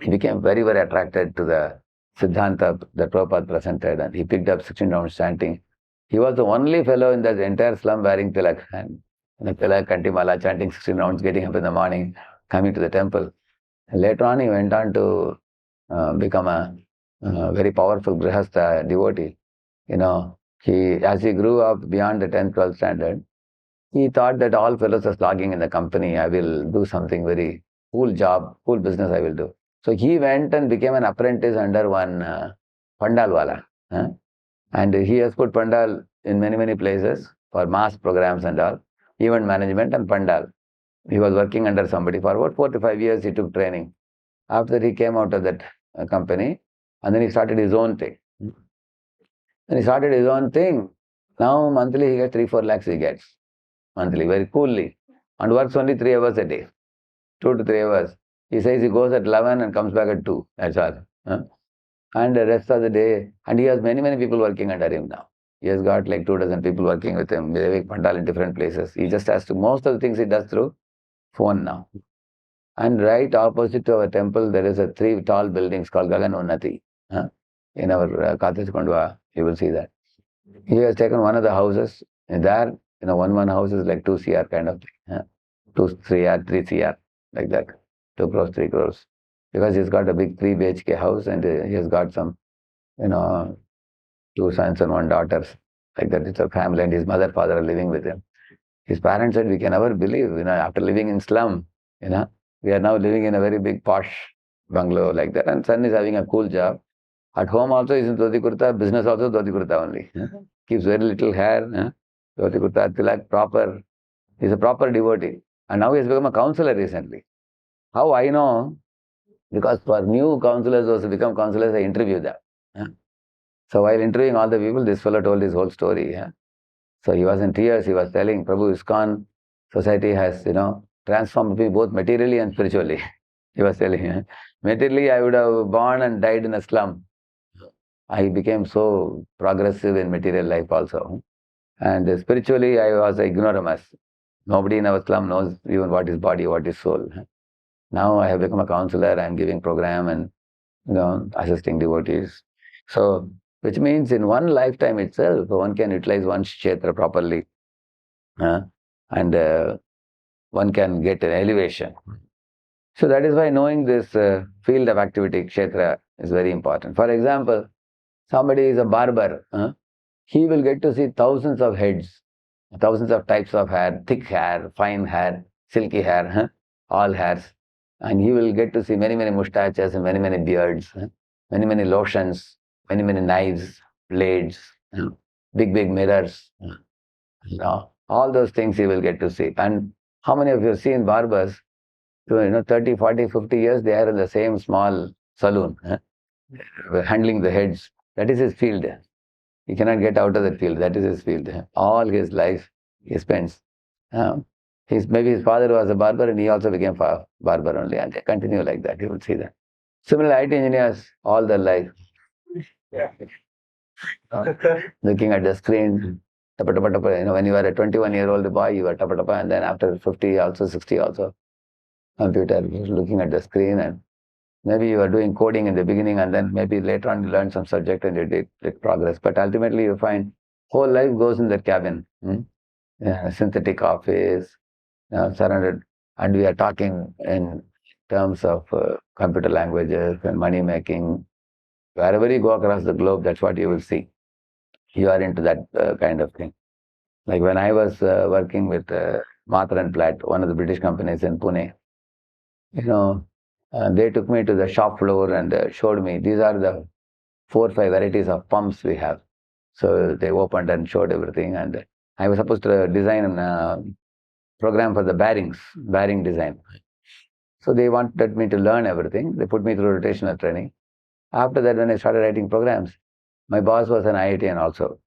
He became very, very attracted to the Siddhanta that Prabhupada presented, and he picked up 16 rounds chanting. He was the only fellow in that entire slum wearing tilak, and tilak, kantimala, chanting 16 rounds, getting up in the morning, coming to the temple. And later on, he went on to become a very powerful Grihastha devotee. As he grew up beyond the 10th, 12th standard, he thought that all fellows are slogging in the company. I will do something very cool job, cool business I will do. So he went and became an apprentice under one Pandal Wala. And he has put Pandal in many, many places for mass programs and all, event management and Pandal. He was working under somebody for about 4 to 5 years. He took training. After he came out of that company, and then he started his own thing. When he started his own thing, now monthly he gets 3-4 lakhs he gets. Monthly, very coolly. And works only 3 hours a day. 2 to 3 hours. He says he goes at 11 and comes back at 2. That's all. And the rest of the day, and he has many, many people working under him now. He has got like 2 dozen people working with him. They make Pandal in different places. He just has to, most of the things he does through phone now. And right opposite to our temple, there is a 3 tall buildings called Gagan Unnati. In our Karthik Kondwa, you will see that. He has taken one of the houses, and there, one house is like 2 CR kind of thing. 2 CR, 3 CR, like that. 2 crores, 3 crores. Because he's got a big 3 BHK house and he has got some, 2 sons and 1 daughter. Like that, it's a family, and his mother, father are living with him. His parents said, we can never believe, after living in slum, we are now living in a very big posh bungalow like that, and son is having a cool job. At home also he's in dhoti kurta, business also dhoti kurta only. Keeps very little hair, dhoti kurta, tilak, proper. He's a proper devotee. And now he has become a counselor recently. How I know? Because for new counselors, those who become counselors, I interview them. So while interviewing all the people, this fellow told his whole story. So he was in tears. He was telling, Prabhu, ISKCON society has, transformed me both materially and spiritually. He was telling, materially I would have born and died in a slum. I became so progressive in material life also. And spiritually I was ignoramus. Nobody in our slum knows even what is body, what is soul. Now I have become a counselor. I am giving program and, assisting devotees. So, which means in one lifetime itself, one can utilize one's Ksetra properly. And one can get an elevation. So that is why knowing this field of activity, Ksetra, is very important. For example, somebody is a barber. He will get to see thousands of heads, thousands of types of hair, thick hair, fine hair, silky hair, all hairs. And he will get to see many, many mustaches and many, many beards, many, many lotions, many, many knives, blades, big, big mirrors. All those things he will get to see. And how many of you have seen barbers? 30, 40, 50 years, they are in the same small saloon, handling the heads. That is his field. He cannot get out of that field. That is his field. All his life he spends. Maybe his father was a barber and he also became a barber only, and they continue like that. You will see that. Similarly, IT engineers, all their life. Looking at the screen, tapa, tapa, tapa. When you are a 21-year-old boy, you are tapa, tapa, and then after 50 also, 60 also, computer, looking at the screen, and maybe you are doing coding in the beginning and then maybe later on you learn some subject and you did progress. But ultimately you find whole life goes in that cabin. Synthetic office, surrounded, and we are talking in terms of computer languages and money making. Wherever you go across the globe, that's what you will see. You are into that kind of thing. Like when I was working with Matra and Platt, one of the British companies in Pune, they took me to the shop floor and showed me, these are the 4 or 5 varieties of pumps we have. So they opened and showed everything, and I was supposed to design a program for the bearing design. So they wanted me to learn everything. They put me through rotational training. After that, when I started writing programs, my boss was an IITian also.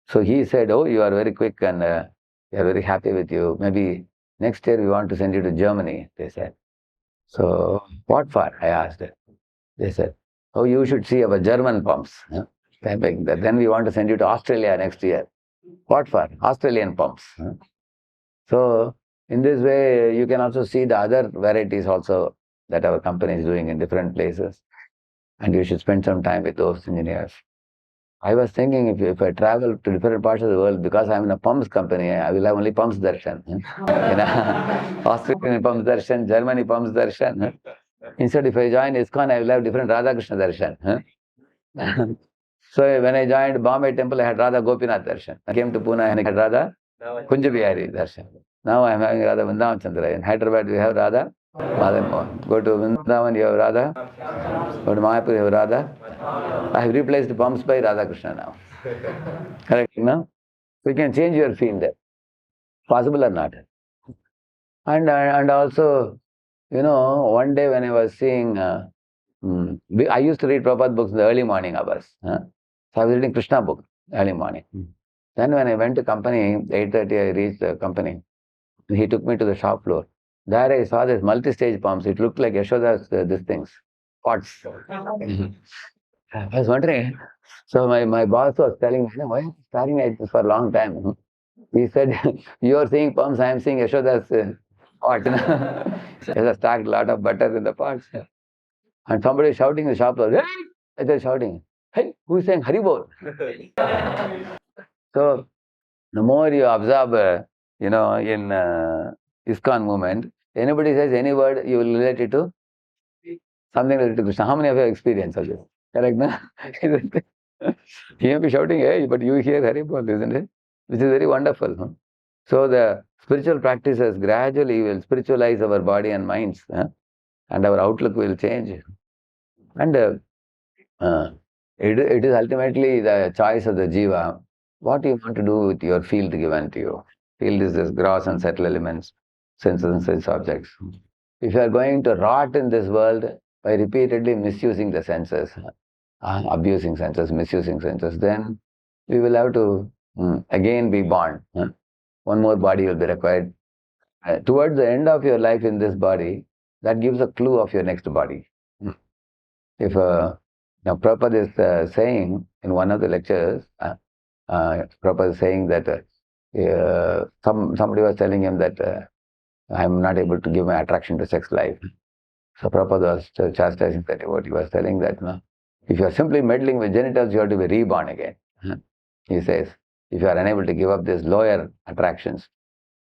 So he said, oh, you are very quick and we are very happy with you. Maybe next year we want to send you to Germany, they said. So what for? I asked. They said, oh, you should see our German pumps. Then we want to send you to Australia next year. What for? Australian pumps. So in this way, you can also see the other varieties also that our company is doing in different places. And you should spend some time with those engineers. I was thinking if I travel to different parts of the world, because I'm in a pumps company, I will have only pumps darshan. Australian pumps darshan, Germany pumps darshan. Instead, if I join ISKCON, I will have different Radha Krishna darshan. So when I joined Bombay temple, I had Radha Gopinath darshan. I came to Pune and I had Radha Kunja Bihari darshan. Now I am having Radha Vrindavan Chandra. In Hyderabad we have Radha Madhav Mohan. Go to Vrindavan, you have Radha. Go to Madhapur, you have Radha. I have replaced pumps by Radha Krishna now. Correct, no? So you can change your field there. Possible or not? And also, one day when I was seeing, I used to read Prabhupada books in the early morning hours. So I was reading Krishna book early morning. Then when I went to company, 8:30 I reached the company. He took me to the shop floor. There I saw this multi-stage pumps. It looked like Yashoda's, these things, pots. I was wondering. So my boss was telling me, why are you staring at this for a long time? He said, you are seeing pumps, I am seeing Yashoda's pot. He has stacked a lot of butter in the pots. And somebody is shouting in the shop floor, hey! They're shouting, hey, who is saying Haribol? So the more you observe, in ISKCON movement, anybody says any word, you will relate it to something related to Krishna. How many of you have experienced of this? Correct, no? He may be shouting, hey, but you hear Haribol, isn't it? Which is very wonderful. Huh? So the spiritual practices gradually will spiritualize our body and minds, and our outlook will change. And it is ultimately the choice of the jiva. What you want to do with your field given to you. Field is this gross and subtle elements, senses and sense objects. If you are going to rot in this world by repeatedly misusing the senses, abusing senses, misusing senses, then we will have to again be born. One more body will be required. Towards the end of your life in this body, that gives a clue of your next body. If now Prabhupada is saying in one of the lectures, Prabhupada is saying that somebody was telling him that I am not able to give my attraction to sex life. So Prabhupada was chastising that devotee. He was telling that if you are simply meddling with genitals, you have to be reborn again. He says, if you are unable to give up these lower attractions,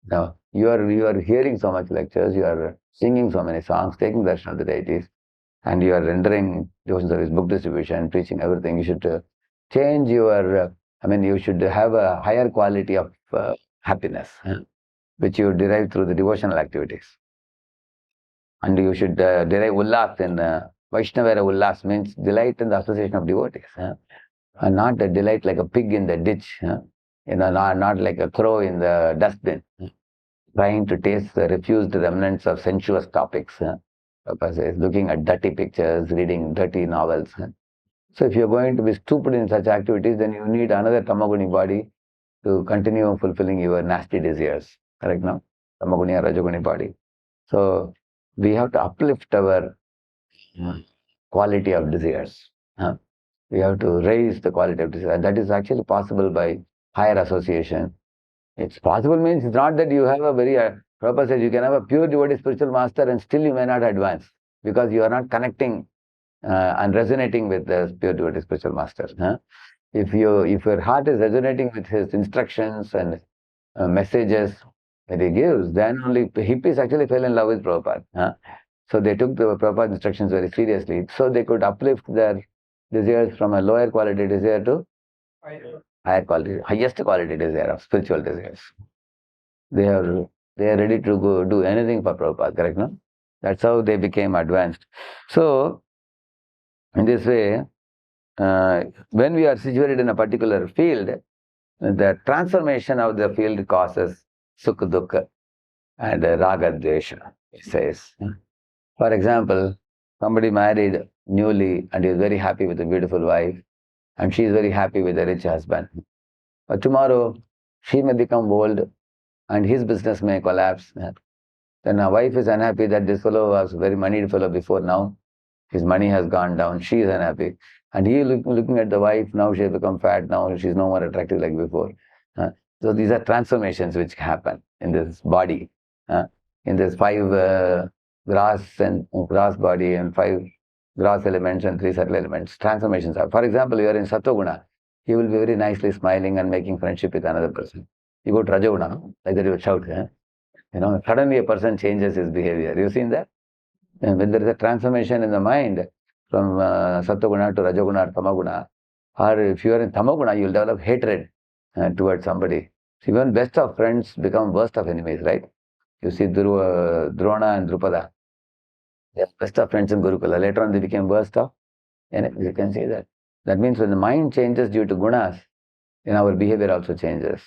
now you are hearing so much lectures, you are singing so many songs, taking darshan of the deities, and you are rendering devotion service, book distribution, preaching, everything. You should change your, you should have a higher quality of happiness, which you derive through the devotional activities. And you should derive ullas in Vaishnavara ullas means delight in the association of devotees, and not a delight like a pig in the ditch, not like a crow in the dustbin, trying to taste the refused remnants of sensuous topics. Looking at dirty pictures, reading dirty novels. So if you're going to be stupid in such activities, then you need another Tamaguni body to continue fulfilling your nasty desires. Correct now? Tamaguni or Rajaguni body. So we have to uplift our quality of desires. We have to raise the quality of desires. That is actually possible by higher association. It's possible means it's not that you have a very, Prabhupada says you can have a pure devotee spiritual master and still you may not advance because you are not connecting and resonating with the pure devotee spiritual master. If your heart is resonating with his instructions and messages that he gives, then only hippies actually fell in love with Prabhupada. So they took the Prabhupada instructions very seriously, so they could uplift their desires from a lower quality desire to higher quality, highest quality desire of spiritual desires. They are ready to go do anything for Prabhupada, correct, no? That's how they became advanced. So, in this way, when we are situated in a particular field, the transformation of the field causes sukha dukkha and raga dvesha, it says. For example, somebody married newly and is very happy with a beautiful wife, and she is very happy with a rich husband. But tomorrow, she may become old and his business may collapse. Then a wife is unhappy that this fellow was a very moneyed fellow before, now his money has gone down, she is unhappy. And he looking at the wife, now she has become fat, now she is no more attractive like before. So these are transformations which happen in this body. In this 5 grass body and 5 grass elements and 3 subtle elements, transformations are. For example, you are in Sattva-guna, he will be very nicely smiling and making friendship with another person. You go to Rajaguna, like that you will shout. Suddenly a person changes his behavior. You seen that? And when there is a transformation in the mind, from Sattva-guna to Rajoguna or Tamaguna. Or if you are in Tamaguna, you will develop hatred towards somebody. So even best of friends become worst of enemies, right? You see Drona and Drupada. They are best of friends in Gurukula. Later on, they became worst of enemies. You can see that. That means when the mind changes due to gunas, then our behavior also changes.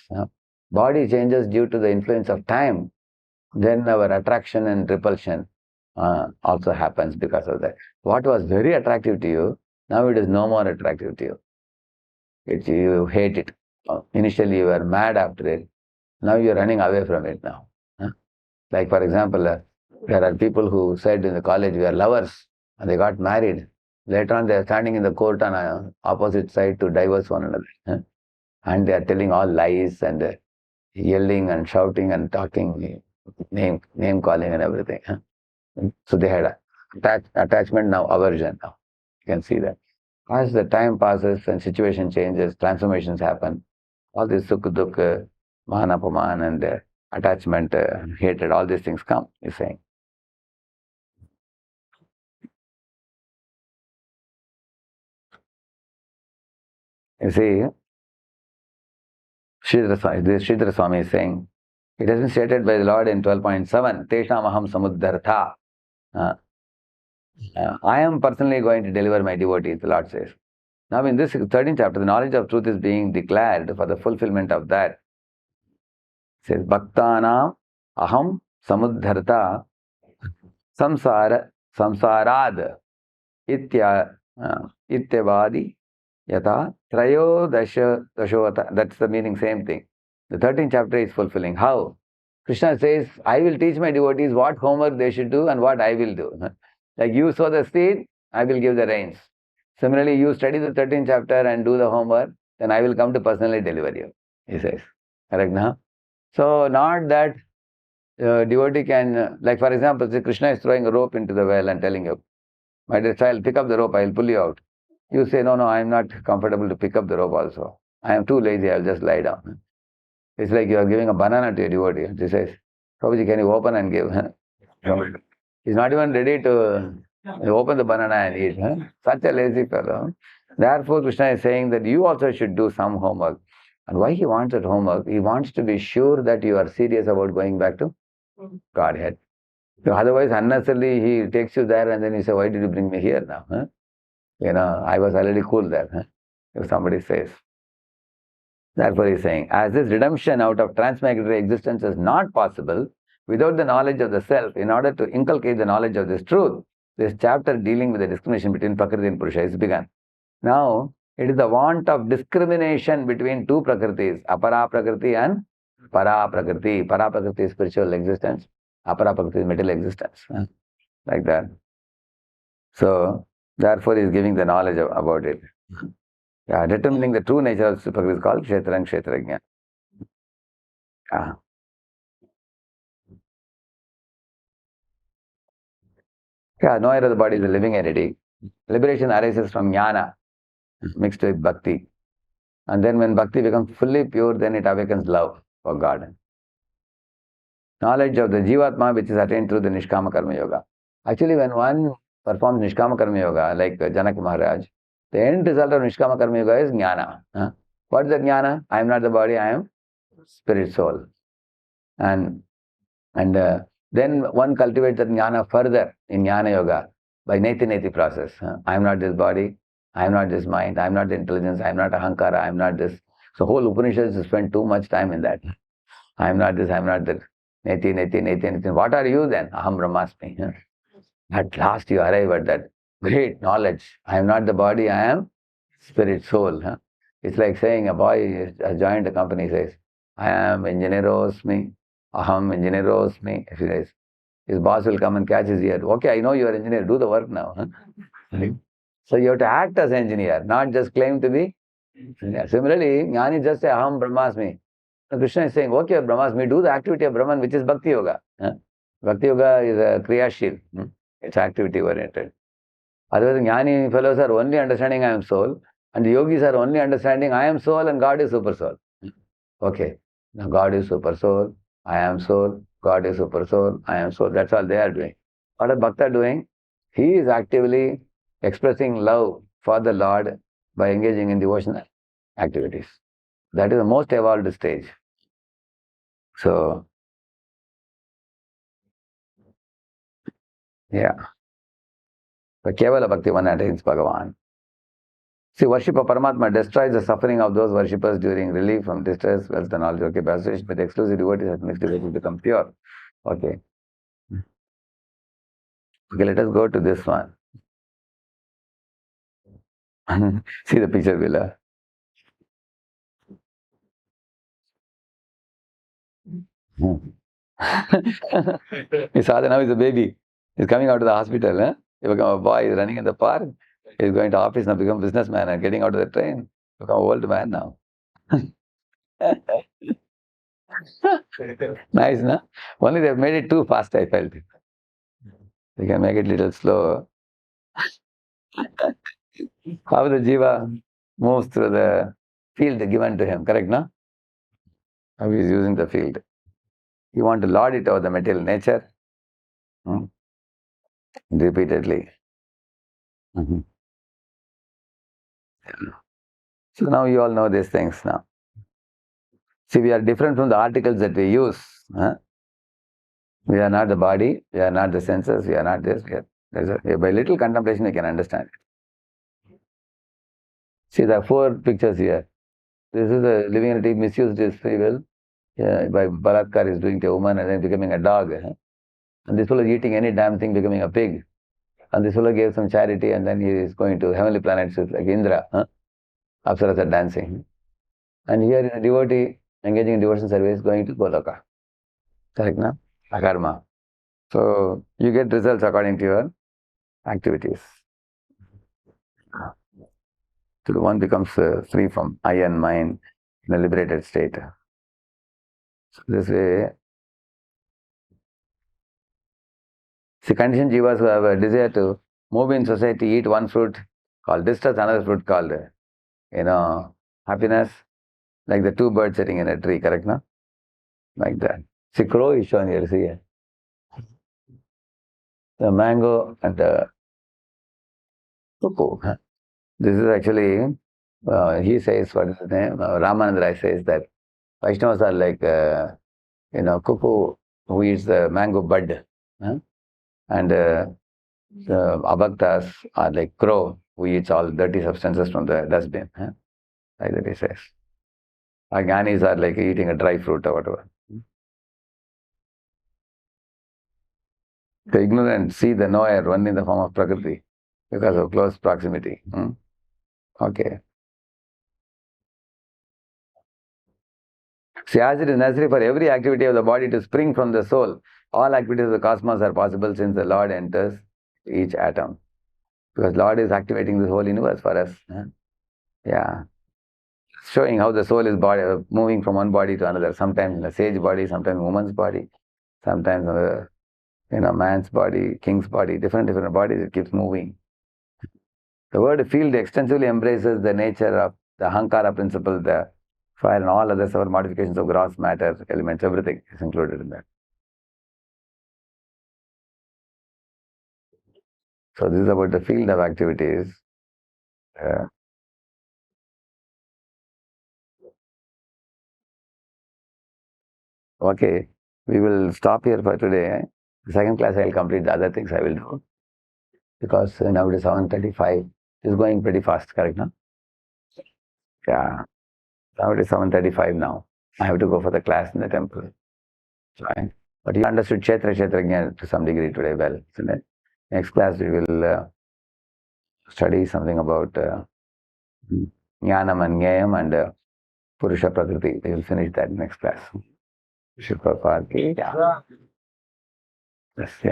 Body changes due to the influence of time, then our attraction and repulsion also happens because of that. What was very attractive to you, now it is no more attractive to you. You hate it. Initially you were mad after it. Now you are running away from it now. Like for example, there are people who said in the college we are lovers and they got married. Later on they are standing in the court on opposite side to divorce one another. And they are telling all lies and yelling and shouting and talking, name calling and everything. So they had attachment, now aversion now. You can see that. As the time passes and situation changes, transformations happen. All this sukha dukha, man apaman and attachment, hatred, all these things come, he's saying. You see, Sridhara Swami is saying, it has been stated by the Lord in 12.7, Tesham aham samudhartha. I am personally going to deliver my devotees, the Lord says. Now in this 13th chapter, the knowledge of truth is being declared for the fulfillment of that. It says, Bhaktanam aham samudhartha samsarad ityavadi yata trayodashota. That's the meaning, same thing. The 13th chapter is fulfilling. How? Krishna says, I will teach my devotees what homework they should do and what I will do. Like you sow the seed, I will give the rains. Similarly, you study the 13th chapter and do the homework, then I will come to personally deliver you, he says. Correct now? So, not that devotee can, like for example, say Krishna is throwing a rope into the well and telling you, my dear child, pick up the rope, I will pull you out. You say, no, I am not comfortable to pick up the rope also. I am too lazy, I will just lie down. It's like you are giving a banana to a devotee. He says, Prabhuji, can you open and give? He's not even ready to open the banana and eat. Such a lazy fellow. Therefore, Krishna is saying that you also should do some homework. And why he wants that homework? He wants to be sure that you are serious about going back to Godhead. So otherwise, unnecessarily, he takes you there and then he says, why did you bring me here now? I was already cool there. If somebody says. Therefore, he is saying, as this redemption out of transmigratory existence is not possible without the knowledge of the self, in order to inculcate the knowledge of this truth, this chapter dealing with the discrimination between Prakriti and Purusha is begun. Now, it is the want of discrimination between two Prakritis, Apara Prakriti and Para Prakriti. Para Prakriti is spiritual existence, Apara Prakriti is material existence. Like that. So, therefore, he is giving the knowledge about it. Determining the true nature of Prakriti is called Ksetra and Ksetrajna. Knowledge of the body is a living entity. Liberation arises from jnana mixed with bhakti. And then when bhakti becomes fully pure, then it awakens love for God. Knowledge of the Jivatma, which is attained through the Nishkama Karma Yoga. Actually, when one performs Nishkama Karma Yoga, like Janak Maharaj, the end result of Nishkama Karma Yoga is jnana. What is that jnana? I am not the body, I am spirit soul. And then one cultivates that jnana further in jnana yoga by neti process. I am not this body, I am not this mind, I am not the intelligence, I am not ahankara, I am not this. So whole Upanishads spend too much time in that. I am not this, I am not that. Neti. What are you then? Aham Brahmasmi. At last you arrive at that great knowledge. I am not the body, I am spirit soul. It's like saying a boy has joined a company, says, I am engineerosmi, aham engineerosmi. His boss will come and catch his ear. Okay, I know you are engineer, do the work now. So you have to act as engineer, not just claim to be. Similarly, Jnani just say aham Brahmasmi. Krishna is saying, okay, Brahmasmi, do the activity of Brahman, which is Bhakti Yoga. Bhakti Yoga is a Kriyashil. It's activity oriented. Otherwise, Jnani fellows are only understanding I am soul, and the yogis are only understanding I am soul and God is super soul. Okay, now God is super soul, I am soul, God is super soul, I am soul. That's all they are doing. What is Bhakta doing? He is actively expressing love for the Lord by engaging in devotional activities. That is the most evolved stage. So, yeah. The Kevala Bhakti one attains Bhagavan. See, worship of Paramatma destroys the suffering of those worshippers during relief from distress, wealth, and knowledge. Okay, by association with exclusive devotees that makes devotees become pure. Okay. Okay, let us go to this one. See the picture below. His father now is a baby. He's coming out of the hospital. He become a boy. He's running in the park. He's going to office now, become a businessman and getting out of the train. Become an old man now. Nice, no? Only they've made it too fast, I felt. They can make it a little slow. How the jiva moves through the field given to him, correct, no? How he is using the field. You want to lord it over the material nature repeatedly. So now you all know these things now. See, we are different from the articles that we use. We are not the body, we are not the senses, we are not this. By little contemplation, you can understand it. See, there are 4 pictures here. This is a living entity misused his free will. By Balatkar is doing to a woman and then becoming a dog. And this fellow is eating any damn thing, becoming a pig. And this fellow gave some charity and then he is going to heavenly planets like Indra. Apsaras are dancing. And here is a devotee engaging in devotional service going to Goloka. Correct, no? Akarma. So you get results according to your activities. So the one becomes free from I and mind in a liberated state. So this way, see, conditioned jivas who have a desire to move in society, eat one fruit called distress, another fruit called, happiness, like the 2 birds sitting in a tree, correct, no? Like that. See, crow is shown here, see here. The mango and the cuckoo. This is actually, he says, what is his name? Ramanand Rai says that Vaishnavas are like, cuckoo who eats the mango bud. And the abhaktas are like crow who eats all dirty substances from the dustbin. Like that he says. Jnanis are like eating a dry fruit or whatever. The ignorant see the knower only in the form of Prakriti because of close proximity. Okay. See, as it is necessary for every activity of the body to spring from the soul, all activities of the cosmos are possible since the Lord enters each atom. Because Lord is activating the whole universe for us. Yeah. Showing how the soul is moving from one body to another. Sometimes in a sage body, sometimes in a woman's body, sometimes in a man's body, king's body, different bodies, it keeps moving. The word field extensively embraces the nature of the Ahankara principle, the fire and all other 7 modifications of gross matter, elements, everything is included in that. So this is about the field of activities. Okay, we will stop here for today. The second class I will complete the other things I will do. Because now it is 7:35. It's going pretty fast, correct, no? Yeah. Now it is 7:35 now. I have to go for the class in the temple. Fine. But you understood Kshetra to some degree today well, isn't it? Next class we will study something about Jnanam and Jnayam and Purusha Prakriti. We will finish that next class. Shukra Parki. Yeah. Yes, yeah.